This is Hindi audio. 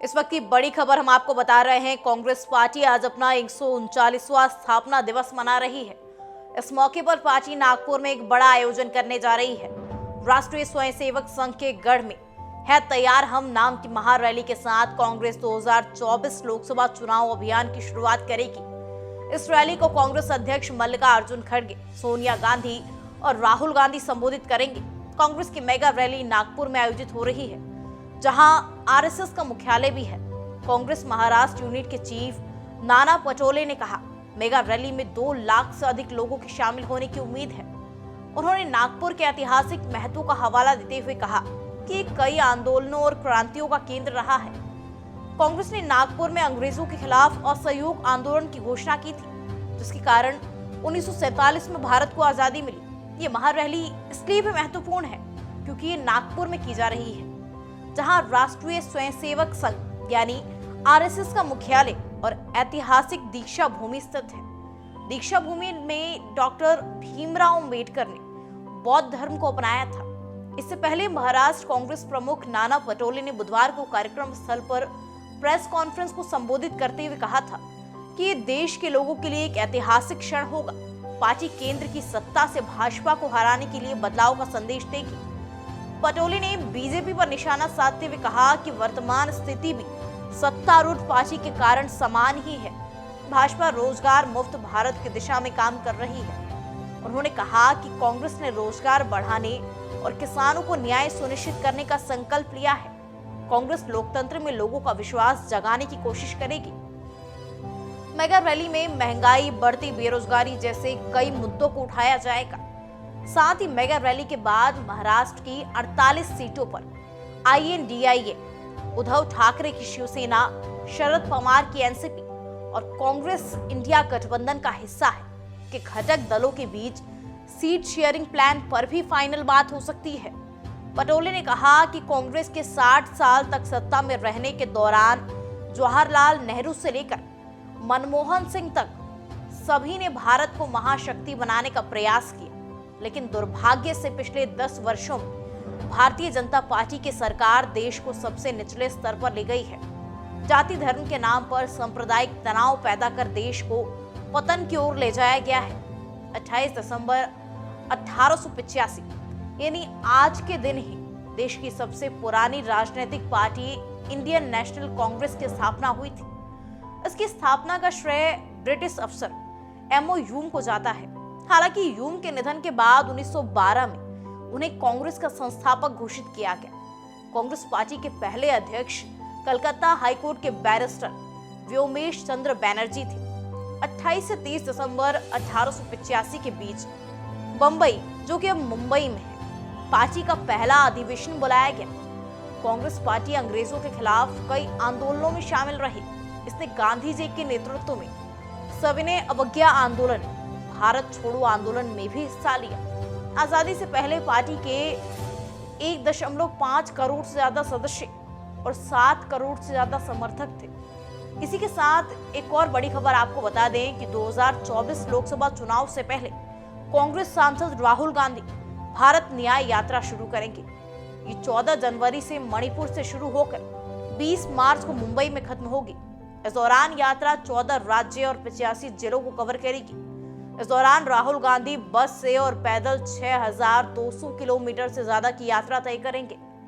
इस वक्त की बड़ी खबर हम आपको बता रहे हैं। कांग्रेस पार्टी आज अपना 139वां स्थापना दिवस मना रही है। इस मौके पर पार्टी नागपुर में एक बड़ा आयोजन करने जा रही है। राष्ट्रीय स्वयंसेवक संघ के गढ़ में है तैयार हम नाम की महारैली के साथ कांग्रेस 2024 लोकसभा चुनाव अभियान की शुरुआत करेगी। इस रैली को कांग्रेस अध्यक्ष मल्लिकार्जुन खड़गे, सोनिया गांधी और राहुल गांधी संबोधित करेंगे। कांग्रेस की मेगा रैली नागपुर में आयोजित हो रही है, जहां आरएसएस का मुख्यालय भी है। कांग्रेस महाराष्ट्र यूनिट के चीफ नाना पटोले ने कहा, मेगा रैली में 2 लाख से अधिक लोगों के शामिल होने की उम्मीद है। उन्होंने नागपुर के ऐतिहासिक महत्व का हवाला देते हुए कहा कि कई आंदोलनों और क्रांतियों का केंद्र रहा है। कांग्रेस ने नागपुर में अंग्रेजों के खिलाफ असहयोग आंदोलन की घोषणा की थी, जिसके कारण 1947 में भारत को आजादी मिली। ये महारैली इसलिए भी महत्वपूर्ण है क्योंकि ये नागपुर में की जा रही है, जहां राष्ट्रीय स्वयंसेवक संघ यानी आरएसएस का मुख्यालय और ऐतिहासिक दीक्षा भूमि स्थित है। दीक्षा भूमि में डॉक्टर भीमराव अम्बेडकर ने बौद्ध धर्म को अपनाया था। इससे पहले महाराष्ट्र कांग्रेस प्रमुख नाना पटोले ने बुधवार को कार्यक्रम स्थल पर प्रेस कॉन्फ्रेंस को संबोधित करते हुए कहा था कि ये देश के लोगों के लिए एक ऐतिहासिक क्षण होगा। पार्टी केंद्र की सत्ता से भाजपा को हराने के लिए बदलाव का संदेश देगी। पटोले ने बीजेपी पर निशाना साधते हुए कहा कि वर्तमान स्थिति भी सत्तारूढ़ पार्टी के कारण समान ही है। भाजपा रोजगार मुक्त भारत की दिशा में काम कर रही है। उन्होंने कहा कि कांग्रेस ने रोजगार बढ़ाने और किसानों को न्याय सुनिश्चित करने का संकल्प लिया है। कांग्रेस लोकतंत्र में लोगों का विश्वास जगाने की कोशिश करेगी। मेगा रैली में महंगाई, बढ़ती बेरोजगारी जैसे कई मुद्दों को उठाया जाएगा। साथ ही मेगा रैली के बाद महाराष्ट्र की 48 सीटों पर INDIA, उद्धव ठाकरे की शिवसेना, शरद पवार की एनसीपी और कांग्रेस इंडिया गठबंधन का हिस्सा है कि घटक दलों के बीच सीट शेयरिंग प्लान पर भी फाइनल बात हो सकती है। पटोले ने कहा कि कांग्रेस के 60 साल तक सत्ता में रहने के दौरान जवाहरलाल नेहरू से लेकर मनमोहन सिंह तक सभी ने भारत को महाशक्ति बनाने का प्रयास किया, लेकिन दुर्भाग्य से पिछले 10 वर्षों में भारतीय जनता पार्टी की सरकार देश को सबसे निचले स्तर पर ले गई है। जाति धर्म के नाम पर सांप्रदायिक तनाव पैदा कर देश को पतन की ओर ले जाया गया है। 28 दिसंबर 1885 यानी आज के दिन ही देश की सबसे पुरानी राजनीतिक पार्टी इंडियन नेशनल कांग्रेस की स्थापना हुई थी। इसकी स्थापना का श्रेय ब्रिटिश अफसर M.O. ह्यूम को जाता है। हालांकि ह्यूम के निधन के बाद 1912 में उन्हें कांग्रेस का संस्थापक घोषित किया गया। कांग्रेस पार्टी के पहले अध्यक्ष कलकत्ता हाईकोर्ट के बैरिस्टर व्योमेश चंद्र बैनर्जी थे। 28 से 30 दिसंबर 1885 के बीच बंबई, जो कि अब मुंबई में है, पार्टी का पहला अधिवेशन बुलाया गया। कांग्रेस पार्टी अंग्रेजों के खिलाफ कई आंदोलनों में शामिल रही। इसने गांधी जी के नेतृत्व में सविनय अवज्ञा आंदोलन, भारत छोड़ो आंदोलन में भी हिस्सा लिया। आजादी से पहले पार्टी के 1.5 करोड़ से ज्यादा सदस्य और 7 करोड़ से ज्यादा समर्थक थे। इसी के साथ एक और बड़ी खबर आपको बता दें कि 2024 लोकसभा चुनाव से पहले कांग्रेस सांसद राहुल गांधी भारत न्याय यात्रा शुरू करेंगे। ये 14 जनवरी से मणिपुर से शुरू होकर 20 मार्च को मुंबई में खत्म होगी। इस दौरान यात्रा 14 राज्य और 85 जिलों को कवर करेगी। इस दौरान राहुल गांधी बस से और पैदल 6200 किलोमीटर से ज्यादा की यात्रा तय करेंगे।